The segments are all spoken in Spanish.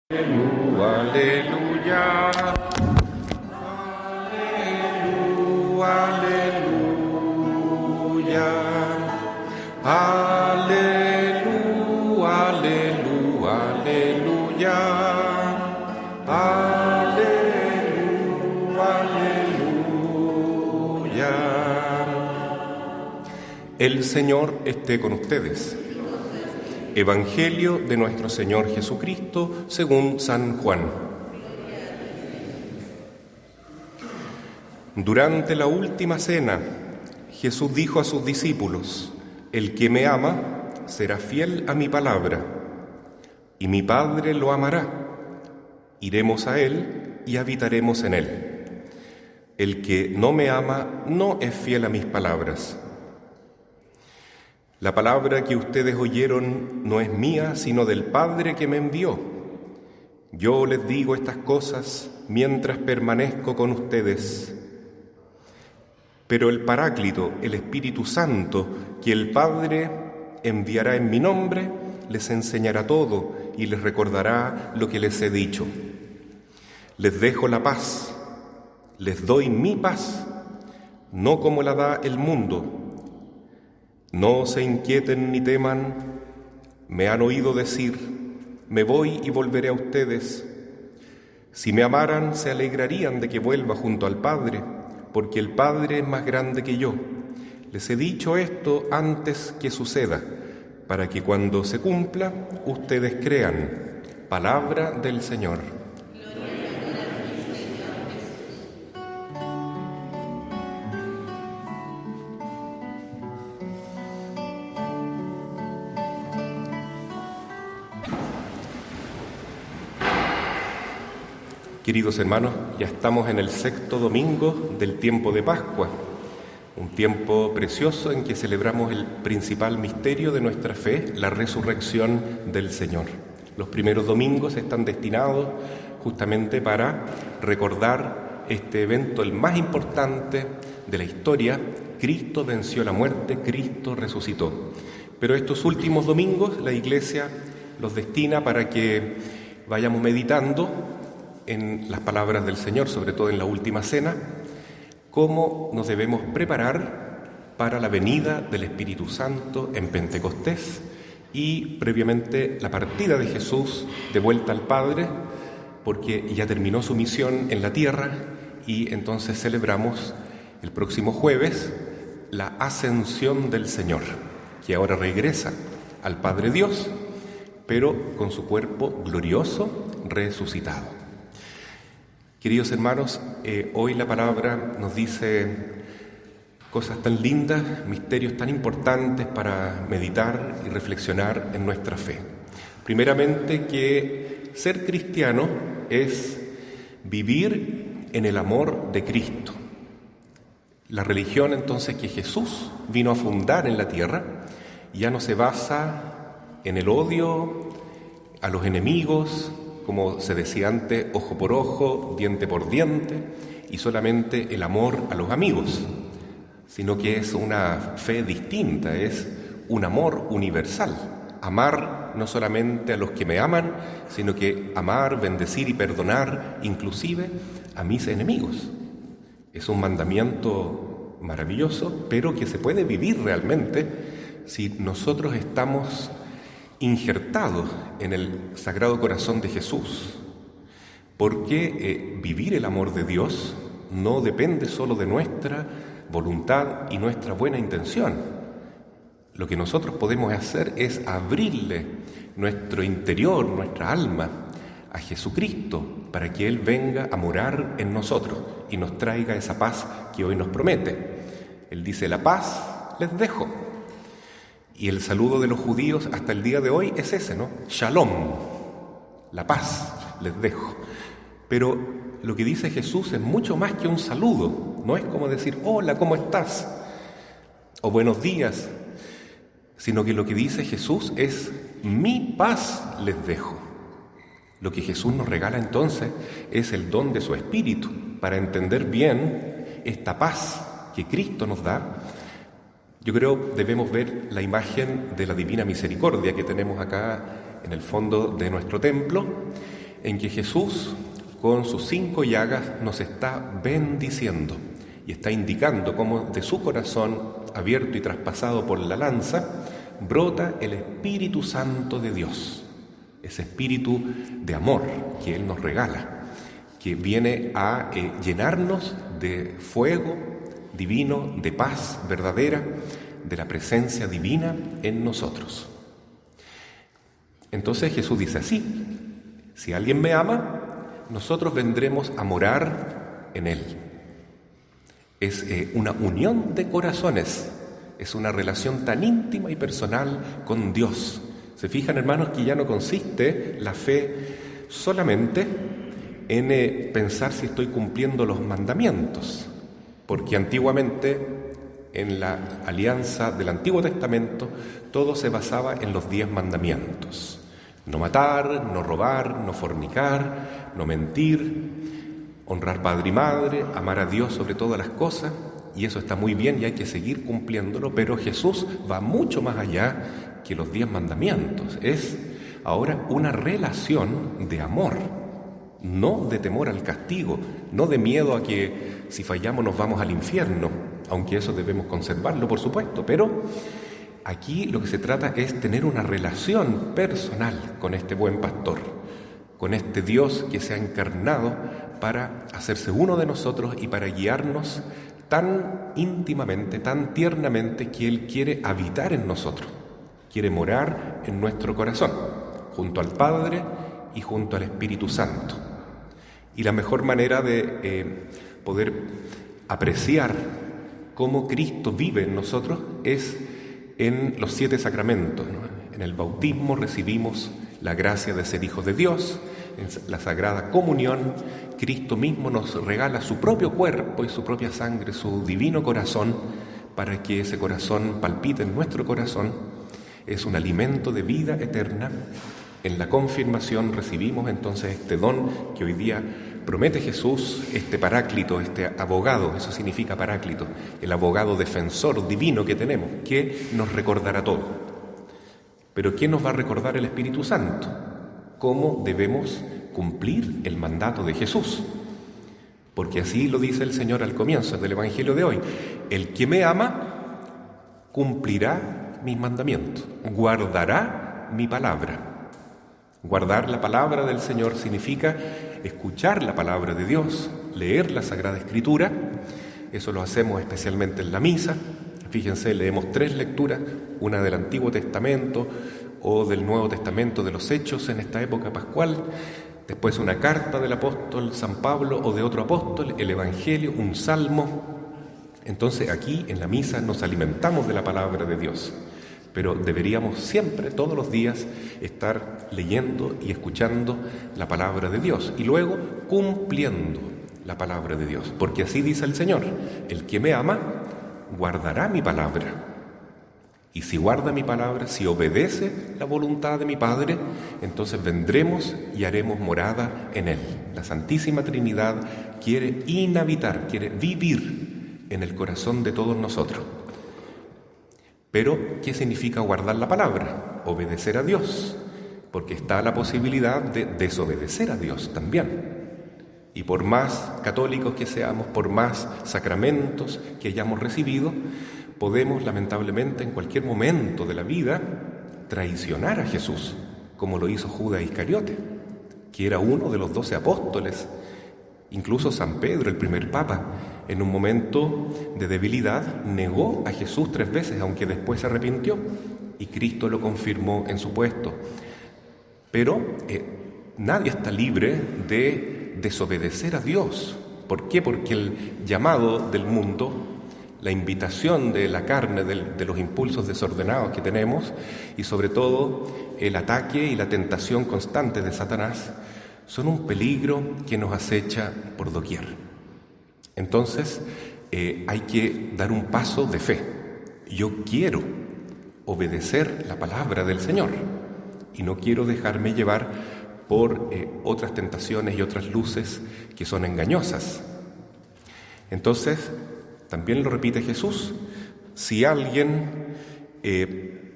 Aleluya, aleluya, aleluya, aleluya, aleluya, aleluya. El Señor esté con ustedes. Evangelio de nuestro Señor Jesucristo según San Juan. Durante la última cena, Jesús dijo a sus discípulos: el que me ama será fiel a mi palabra, y mi Padre lo amará. Iremos a él y habitaremos en él. El que no me ama no es fiel a mis palabras. La palabra que ustedes oyeron no es mía, sino del Padre que me envió. Yo les digo estas cosas mientras permanezco con ustedes. Pero el Paráclito, el Espíritu Santo, que el Padre enviará en mi nombre, les enseñará todo y les recordará lo que les he dicho. Les dejo la paz, les doy mi paz, no como la da el mundo. No se inquieten ni teman. Me han oído decir: me voy y volveré a ustedes. Si me amaran, se alegrarían de que vuelva junto al Padre, porque el Padre es más grande que yo. Les he dicho esto antes que suceda, para que cuando se cumpla, ustedes crean. Palabra del Señor. Queridos hermanos, ya estamos en el 6º domingo del tiempo de Pascua, un tiempo precioso en que celebramos el principal misterio de nuestra fe, la resurrección del Señor. Los primeros domingos están destinados justamente para recordar este evento, el más importante de la historia. Cristo venció la muerte, Cristo resucitó. Pero estos últimos domingos la Iglesia los destina para que vayamos meditando en las palabras del Señor, sobre todo en la última cena, cómo nos debemos preparar para la venida del Espíritu Santo en Pentecostés y previamente la partida de Jesús de vuelta al Padre, porque ya terminó su misión en la tierra y entonces celebramos el próximo jueves la ascensión del Señor, que ahora regresa al Padre Dios, pero con su cuerpo glorioso resucitado. Queridos hermanos, hoy la palabra nos dice cosas tan lindas, misterios tan importantes para meditar y reflexionar en nuestra fe. Primeramente, que ser cristiano es vivir en el amor de Cristo. La religión, entonces, que Jesús vino a fundar en la tierra ya no se basa en el odio a los enemigos, como se decía antes, ojo por ojo, diente por diente, y solamente el amor a los amigos, sino que es una fe distinta, es un amor universal. Amar no solamente a los que me aman, sino que amar, bendecir y perdonar inclusive a mis enemigos. Es un mandamiento maravilloso, pero que se puede vivir realmente si nosotros estamos injertados en el Sagrado Corazón de Jesús, porque vivir el amor de Dios no depende solo de nuestra voluntad y nuestra buena intención. Lo que nosotros podemos hacer es abrirle nuestro interior, nuestra alma, a Jesucristo, para que Él venga a morar en nosotros y nos traiga esa paz que hoy nos promete. Él dice: la paz les dejo. Y el saludo de los judíos hasta el día de hoy es ese, ¿no? Shalom, la paz les dejo. Pero lo que dice Jesús es mucho más que un saludo. No es como decir: hola, ¿cómo estás? O buenos días. Sino que lo que dice Jesús es: mi paz les dejo. Lo que Jesús nos regala entonces es el don de su Espíritu para entender bien esta paz que Cristo nos da. Yo creo debemos ver la imagen de la Divina Misericordia que tenemos acá en el fondo de nuestro templo, en que Jesús, con sus 5 llagas, nos está bendiciendo y está indicando cómo de su corazón, abierto y traspasado por la lanza, brota el Espíritu Santo de Dios, ese espíritu de amor que Él nos regala, que viene a llenarnos de fuego divino, de paz verdadera, de la presencia divina en nosotros. Entonces Jesús dice así: si alguien me ama, nosotros vendremos a morar en Él. Es una unión de corazones, es una relación tan íntima y personal con Dios. Se fijan, hermanos, que ya no consiste la fe solamente en pensar si estoy cumpliendo los mandamientos, porque antiguamente en la alianza del Antiguo Testamento todo se basaba en los 10 mandamientos: no matar, no robar, no fornicar, no mentir, honrar padre y madre, amar a Dios sobre todas las cosas, y eso está muy bien y hay que seguir cumpliéndolo, pero Jesús va mucho más allá que los 10 mandamientos. Es ahora una relación de amor, no de temor al castigo, no de miedo a que si fallamos nos vamos al infierno, aunque eso debemos conservarlo, por supuesto, pero aquí lo que se trata es tener una relación personal con este buen pastor, con este Dios que se ha encarnado para hacerse uno de nosotros y para guiarnos tan íntimamente, tan tiernamente, que Él quiere habitar en nosotros, quiere morar en nuestro corazón, junto al Padre y junto al Espíritu Santo. Y la mejor manera de poder apreciar cómo Cristo vive en nosotros es en los 7 sacramentos, ¿no? En el bautismo recibimos la gracia de ser hijos de Dios. En la Sagrada Comunión, Cristo mismo nos regala su propio cuerpo y su propia sangre, su divino corazón, para que ese corazón palpite en nuestro corazón. Es un alimento de vida eterna. En la confirmación recibimos entonces este don que hoy día promete Jesús, este paráclito, este abogado. Eso significa paráclito, el abogado defensor divino que tenemos, que nos recordará todo. Pero ¿quién nos va a recordar? El Espíritu Santo. ¿Cómo debemos cumplir el mandato de Jesús? Porque así lo dice el Señor al comienzo del Evangelio de hoy: el que me ama cumplirá mis mandamientos, guardará mi palabra. Guardar la palabra del Señor significa escuchar la palabra de Dios, leer la Sagrada Escritura. Eso lo hacemos especialmente en la misa. Fíjense, leemos 3 lecturas, una del Antiguo Testamento o del Nuevo Testamento, de los Hechos en esta época pascual, después una carta del apóstol San Pablo o de otro apóstol, el Evangelio, un salmo. Entonces aquí en la misa nos alimentamos de la palabra de Dios, pero deberíamos siempre, todos los días, estar leyendo y escuchando la palabra de Dios y luego cumpliendo la palabra de Dios, porque así dice el Señor: el que me ama guardará mi palabra. Y si guarda mi palabra, si obedece la voluntad de mi Padre, entonces vendremos y haremos morada en Él. La Santísima Trinidad quiere inhabitar, quiere vivir en el corazón de todos nosotros. Pero, ¿qué significa guardar la palabra? Obedecer a Dios, porque está la posibilidad de desobedecer a Dios también. Y por más católicos que seamos, por más sacramentos que hayamos recibido, podemos lamentablemente en cualquier momento de la vida traicionar a Jesús, como lo hizo Judas Iscariote, que era uno de los 12 apóstoles. Incluso San Pedro, el primer papa, en un momento de debilidad negó a Jesús 3 veces, aunque después se arrepintió, y Cristo lo confirmó en su puesto. Pero nadie está libre de desobedecer a Dios. ¿Por qué? Porque el llamado del mundo, la invitación de la carne, de los impulsos desordenados que tenemos, y sobre todo el ataque y la tentación constante de Satanás, son un peligro que nos acecha por doquier. Entonces hay que dar un paso de fe. Yo quiero obedecer la palabra del Señor y no quiero dejarme llevar por otras tentaciones y otras luces que son engañosas. Entonces, también lo repite Jesús: si alguien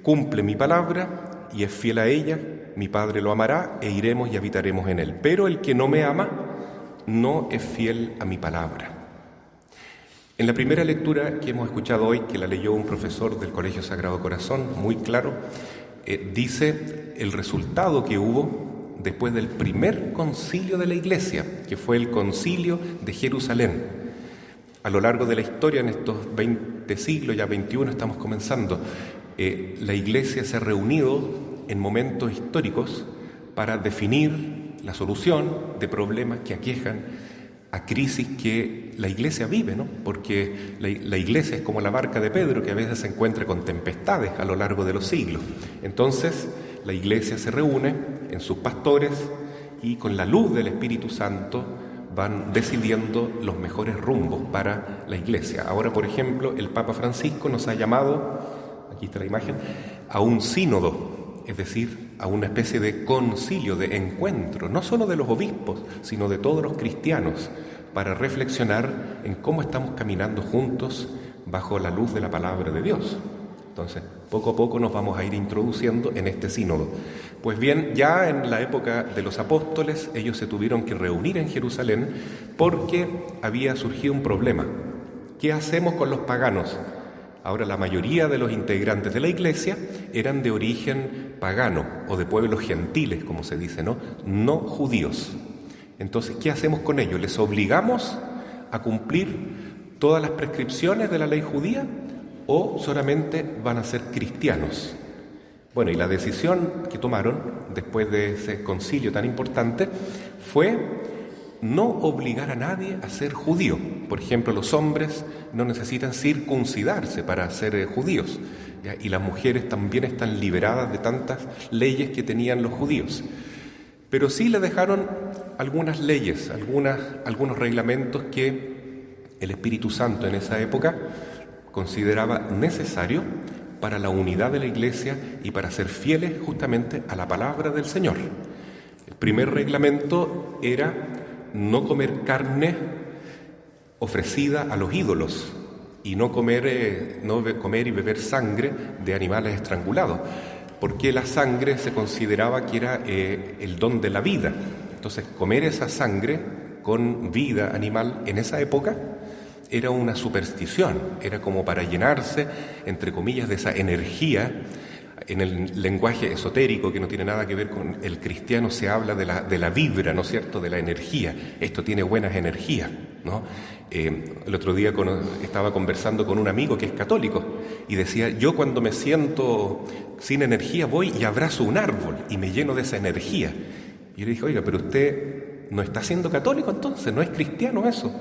cumple mi palabra y es fiel a ella, mi Padre lo amará e iremos y habitaremos en él. Pero el que no me ama no es fiel a mi palabra. En la primera lectura que hemos escuchado hoy, que la leyó un profesor del Colegio Sagrado Corazón, muy claro, dice el resultado que hubo después del primer concilio de la Iglesia, que fue el concilio de Jerusalén. A lo largo de la historia, en estos 20 siglos, ya 21 estamos comenzando, la Iglesia se ha reunido en momentos históricos para definir la solución de problemas que aquejan a crisis que la Iglesia vive, ¿no? Porque la Iglesia es como la barca de Pedro, que a veces se encuentra con tempestades a lo largo de los siglos. Entonces, la Iglesia se reúne en sus pastores y con la luz del Espíritu Santo van decidiendo los mejores rumbos para la Iglesia. Ahora, por ejemplo, el Papa Francisco nos ha llamado, aquí está la imagen, a un sínodo, es decir, a una especie de concilio, de encuentro, no solo de los obispos, sino de todos los cristianos, para reflexionar en cómo estamos caminando juntos bajo la luz de la palabra de Dios. Entonces, poco a poco nos vamos a ir introduciendo en este sínodo. Pues bien, ya en la época de los apóstoles, ellos se tuvieron que reunir en Jerusalén porque había surgido un problema. ¿Qué hacemos con los paganos? Ahora, la mayoría de los integrantes de la Iglesia eran de origen pagano o de pueblos gentiles, como se dice, no judíos. Entonces, ¿qué hacemos con ellos? ¿Les obligamos a cumplir todas las prescripciones de la ley judía o solamente van a ser cristianos? Bueno, y la decisión que tomaron después de ese concilio tan importante fue no obligar a nadie a ser judío. Por ejemplo, los hombres no necesitan circuncidarse para ser judíos, ¿ya? Y las mujeres también están liberadas de tantas leyes que tenían los judíos. Pero sí le dejaron algunas leyes, algunos reglamentos que el Espíritu Santo en esa época consideraba necesario para la unidad de la Iglesia y para ser fieles justamente a la palabra del Señor. El primer reglamento era no comer carne ofrecida a los ídolos y no comer y beber sangre de animales estrangulados, porque la sangre se consideraba que era el don de la vida. Entonces, comer esa sangre con vida animal en esa época era una superstición, era como para llenarse, entre comillas, de esa energía. En el lenguaje esotérico, que no tiene nada que ver con el cristiano, se habla de la vibra, ¿no es cierto?, de la energía. Esto tiene buenas energías, ¿no? El otro día estaba conversando con un amigo que es católico y decía, yo cuando me siento sin energía voy y abrazo un árbol y me lleno de esa energía. Y yo le dije, oiga, pero usted no está siendo católico entonces, no es cristiano eso.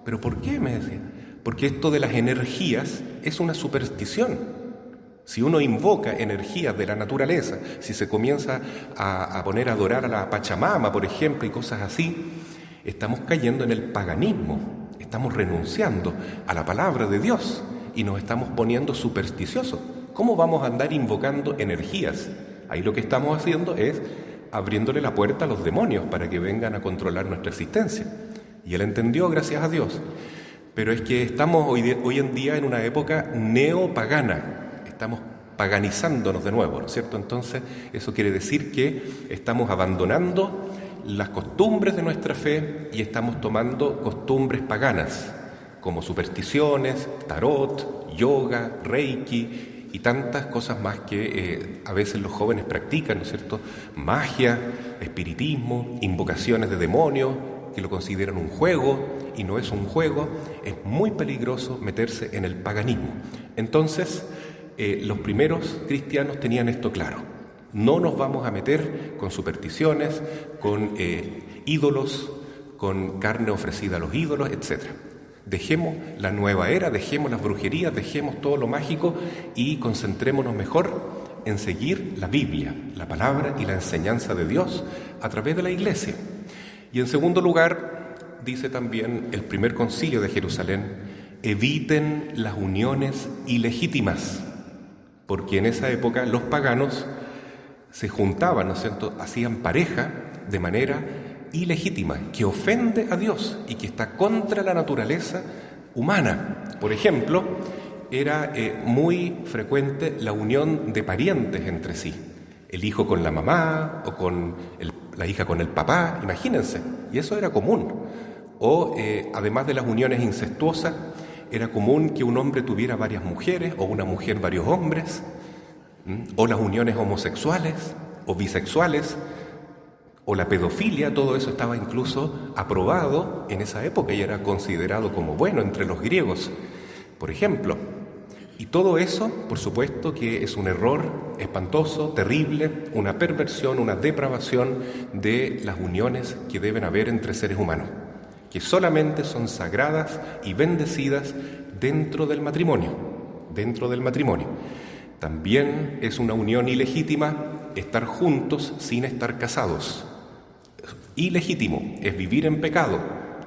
¿Pero por qué?, me decía. Porque esto de las energías es una superstición. Si uno invoca energías de la naturaleza, si se comienza a poner a adorar a la Pachamama, por ejemplo, y cosas así, estamos cayendo en el paganismo, estamos renunciando a la palabra de Dios y nos estamos poniendo supersticiosos. ¿Cómo vamos a andar invocando energías? Ahí lo que estamos haciendo es abriéndole la puerta a los demonios para que vengan a controlar nuestra existencia. Y él entendió, gracias a Dios. Pero es que estamos hoy en día en una época neopagana. Estamos paganizándonos de nuevo, ¿no es cierto? Entonces, eso quiere decir que estamos abandonando las costumbres de nuestra fe y estamos tomando costumbres paganas, como supersticiones, tarot, yoga, reiki y tantas cosas más que a veces los jóvenes practican, ¿no es cierto? Magia, espiritismo, invocaciones de demonios, que lo consideran un juego y no es un juego. Es muy peligroso meterse en el paganismo. Entonces, los primeros cristianos tenían esto claro. No nos vamos a meter con supersticiones, con ídolos, con carne ofrecida a los ídolos, etc. Dejemos la nueva era, dejemos las brujerías, dejemos todo lo mágico y concentrémonos mejor en seguir la Biblia, la palabra y la enseñanza de Dios a través de la Iglesia. Y en segundo lugar, dice también el primer concilio de Jerusalén, eviten las uniones ilegítimas. Porque en esa época los paganos se juntaban, ¿no es cierto?, hacían pareja de manera ilegítima, que ofende a Dios y que está contra la naturaleza humana. Por ejemplo, era muy frecuente la unión de parientes entre sí. el hijo con la mamá o con la hija con el papá, imagínense, y eso era común. O además de las uniones incestuosas, era común que un hombre tuviera varias mujeres o una mujer varios hombres, o las uniones homosexuales o bisexuales, o la pedofilia. Todo eso estaba incluso aprobado en esa época y era considerado como bueno entre los griegos, por ejemplo. Y todo eso, por supuesto, que es un error espantoso, terrible, una perversión, una depravación de las uniones que deben haber entre seres humanos, que solamente son sagradas y bendecidas dentro del matrimonio, También es una unión ilegítima estar juntos sin estar casados. Ilegítimo, es vivir en pecado.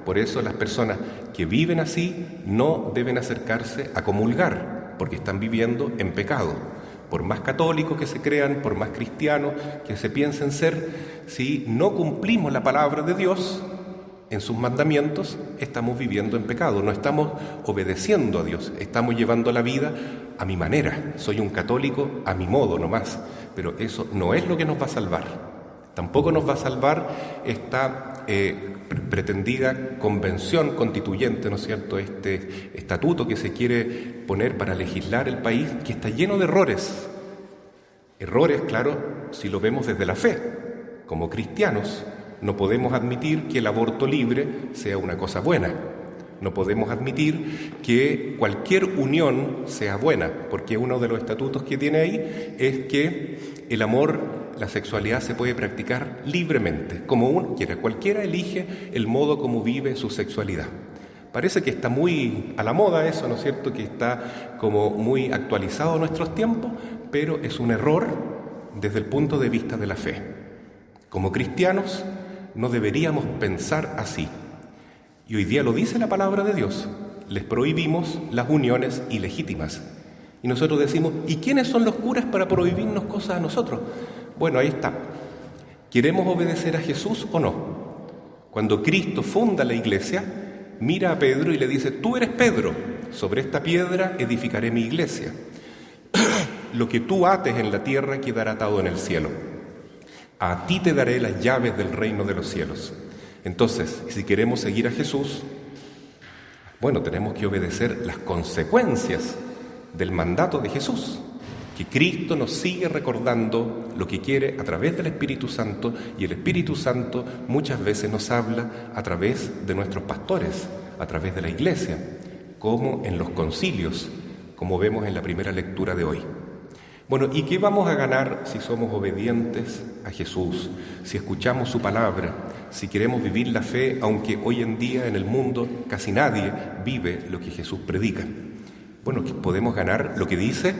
Por eso las personas que viven así no deben acercarse a comulgar, porque están viviendo en pecado. Por más católicos que se crean, por más cristianos que se piensen ser, si no cumplimos la palabra de Dios en sus mandamientos, estamos viviendo en pecado, no estamos obedeciendo a Dios, estamos llevando la vida a mi manera. Soy un católico a mi modo nomás, pero eso no es lo que nos va a salvar. Tampoco nos va a salvar esta pretendida convención constituyente, ¿no es cierto?, este estatuto que se quiere poner para legislar el país, que está lleno de errores. Errores, claro, si lo vemos desde la fe. Como cristianos, no podemos admitir que el aborto libre sea una cosa buena. No podemos admitir que cualquier unión sea buena, porque uno de los estatutos que tiene ahí es que el amor, la sexualidad se puede practicar libremente, como uno quiera. Cualquiera elige el modo como vive su sexualidad. Parece que está muy a la moda eso, ¿no es cierto?, que está como muy actualizado a nuestros tiempos, pero es un error desde el punto de vista de la fe. Como cristianos no deberíamos pensar así. Y hoy día lo dice la palabra de Dios. Les prohibimos las uniones ilegítimas. Y nosotros decimos, ¿y quiénes son los curas para prohibirnos cosas a nosotros? Bueno, ahí está. ¿Queremos obedecer a Jesús o no? Cuando Cristo funda la iglesia, mira a Pedro y le dice, tú eres Pedro, sobre esta piedra edificaré mi iglesia. Lo que tú ates en la tierra quedará atado en el cielo. A ti te daré las llaves del reino de los cielos. Entonces, si queremos seguir a Jesús, bueno, tenemos que obedecer las consecuencias del mandato de Jesús, que Cristo nos sigue recordando lo que quiere a través del Espíritu Santo, y el Espíritu Santo muchas veces nos habla a través de nuestros pastores, a través de la iglesia, como en los concilios, como vemos en la primera lectura de hoy. Bueno, ¿y qué vamos a ganar si somos obedientes a Jesús, si escuchamos su palabra, si queremos vivir la fe, aunque hoy en día en el mundo casi nadie vive lo que Jesús predica? Bueno, que podemos ganar lo que dice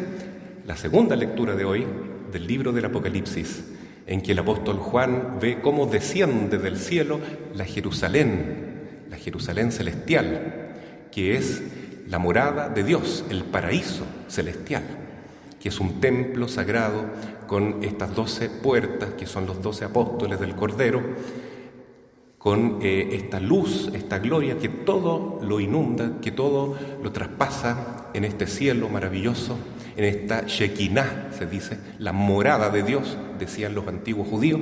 la segunda lectura de hoy del libro del Apocalipsis, en que el apóstol Juan ve cómo desciende del cielo la Jerusalén celestial, que es la morada de Dios, el paraíso celestial, que es un templo sagrado con estas 12 puertas, que son los 12 apóstoles del Cordero, con esta luz, esta gloria que todo lo inunda, que todo lo traspasa en este cielo maravilloso, en esta Shekinah, se dice, la morada de Dios, decían los antiguos judíos,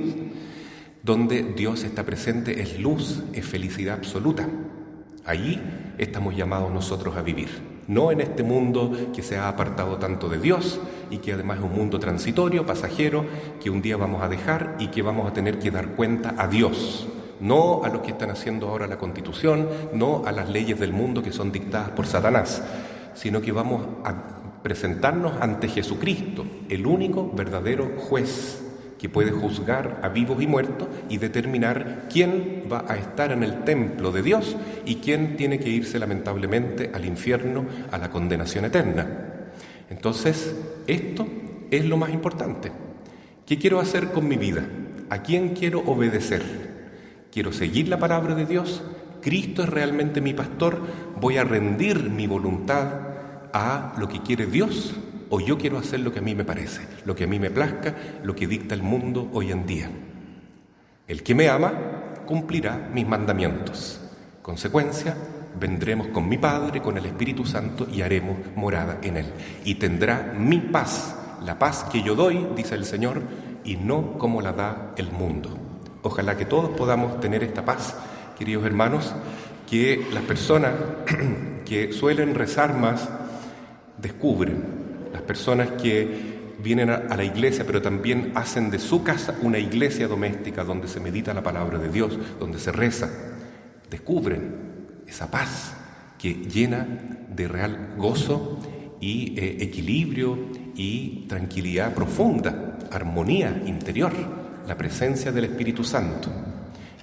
donde Dios está presente, es luz, es felicidad absoluta. Allí estamos llamados nosotros a vivir, no en este mundo que se ha apartado tanto de Dios y que además es un mundo transitorio, pasajero, que un día vamos a dejar y que vamos a tener que dar cuenta a Dios, no a los que están haciendo ahora la Constitución, no a las leyes del mundo que son dictadas por Satanás, sino que vamos a presentarnos ante Jesucristo, el único verdadero juez que puede juzgar a vivos y muertos y determinar quién va a estar en el templo de Dios y quién tiene que irse lamentablemente al infierno, a la condenación eterna. Entonces, esto es lo más importante. ¿Qué quiero hacer con mi vida? ¿A quién quiero obedecer? ¿Quiero seguir la palabra de Dios? ¿Cristo es realmente mi pastor? ¿Voy a rendir mi voluntad a lo que quiere Dios? ¿O yo quiero hacer lo que a mí me parece, lo que a mí me plazca, lo que dicta el mundo hoy en día? El que me ama cumplirá mis mandamientos. Consecuencia, vendremos con mi Padre, con el Espíritu Santo y haremos morada en Él. Y tendrá mi paz, la paz que yo doy, dice el Señor, y no como la da el mundo. Ojalá que todos podamos tener esta paz, queridos hermanos, que las personas que suelen rezar más descubren, las personas que vienen a la iglesia, pero también hacen de su casa una iglesia doméstica donde se medita la palabra de Dios, donde se reza, descubren esa paz que llena de real gozo y equilibrio y tranquilidad profunda, armonía interior, la presencia del Espíritu Santo.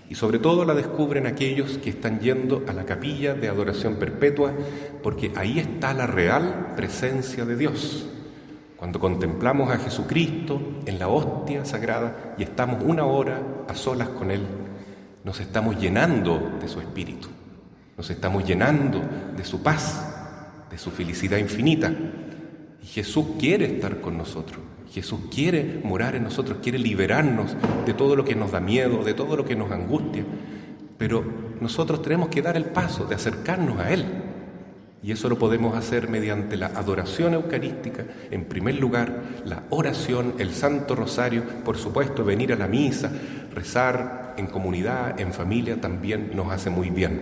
Y sobre todo la descubren aquellos que están yendo a la capilla de adoración perpetua, porque ahí está la real presencia de Dios. Cuando contemplamos a Jesucristo en la hostia sagrada y estamos una hora a solas con Él, nos estamos llenando de su Espíritu, nos estamos llenando de su paz, de su felicidad infinita. Y Jesús quiere estar con nosotros, Jesús quiere morar en nosotros, quiere liberarnos de todo lo que nos da miedo, de todo lo que nos angustia, pero nosotros tenemos que dar el paso de acercarnos a Él. Y eso lo podemos hacer mediante la adoración eucarística, en primer lugar, la oración, el Santo Rosario, por supuesto, venir a la misa, rezar en comunidad, en familia, también nos hace muy bien.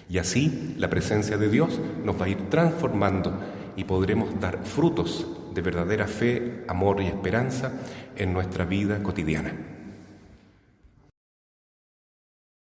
Y así la presencia de Dios nos va a ir transformando y podremos dar frutos de verdadera fe, amor y esperanza en nuestra vida cotidiana.